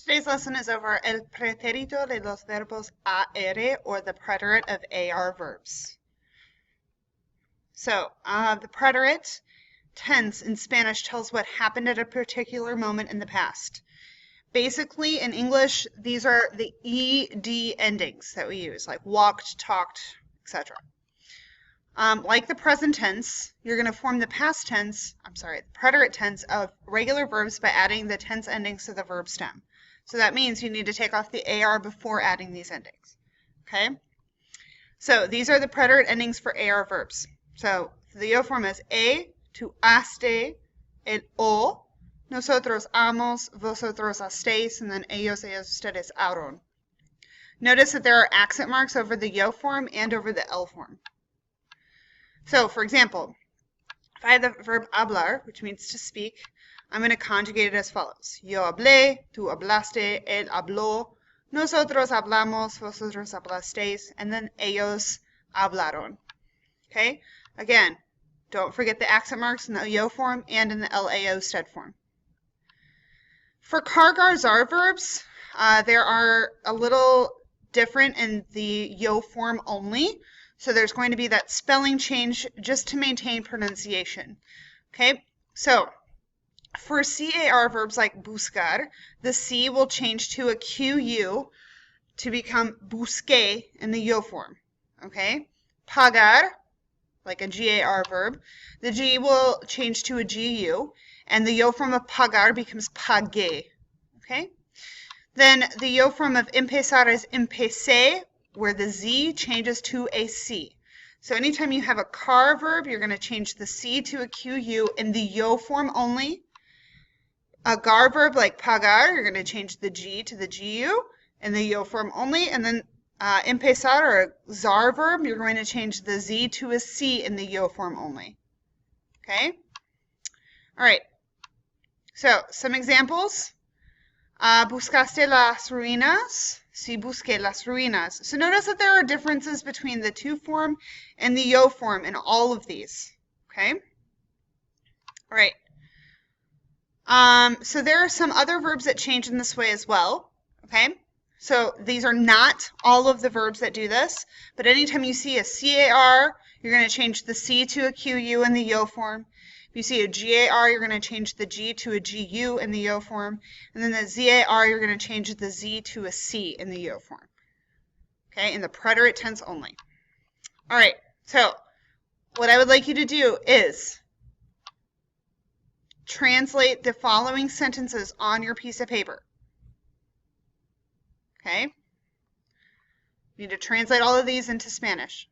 Today's lesson is over el pretérito de los verbos AR, or the preterite of AR verbs. So, the preterite tense in Spanish tells what happened at a particular moment in the past. Basically, in English, these are the ED endings that we use, like walked, talked, etc. Like the present tense, you're going to form the preterite tense of regular verbs by adding the tense endings to the verb stem. So that means you need to take off the AR before adding these endings. Okay? So these are the preterite endings for AR verbs. So the yo form is tú haste, el o, nosotros hamos, vosotros hasteis, and then ellos, ustedes haron. Notice that there are accent marks over the yo form and over the el form. So, for example, if I have the verb hablar, which means to speak, I'm going to conjugate it as follows. Yo hablé, tú hablaste, él habló, nosotros hablamos, vosotros hablasteis, and then ellos hablaron. Okay? Again, don't forget the accent marks in the yo form and in the LAO stead form. For Car Gar Zar verbs, there are a little different in the yo form only. So there's going to be that spelling change just to maintain pronunciation. Okay? So, for CAR verbs like buscar, the C will change to a QU to become busqué in the yo form. Okay? Pagar, like a GAR verb, the G will change to a GU, and the yo form of pagar becomes pagué. Okay? Then the yo form of empezar is empecé, where the Z changes to a C. So anytime you have a car verb, you're going to change the C to a QU in the yo form only. A gar verb like pagar, you're going to change the G to the GU in the yo form only. And then empezar, or a zar verb, you're going to change the Z to a C in the yo form only. Okay? All right. So some examples. Buscaste las ruinas? Sí, busqué las ruinas. So notice that there are differences between the to form and the yo form in all of these. Okay? All right. So there are some other verbs that change in this way as well. Okay? So these are not all of the verbs that do this, but anytime you see a CAR, you're going to change the C to a QU in the yo form. If you see a GAR, you're going to change the G to a GU in the yo form. And then the ZAR, you're going to change the Z to a C in the yo form. Okay, in the preterite tense only. All right, so what I would like you to do is translate the following sentences on your piece of paper. Okay? You need to translate all of these into Spanish.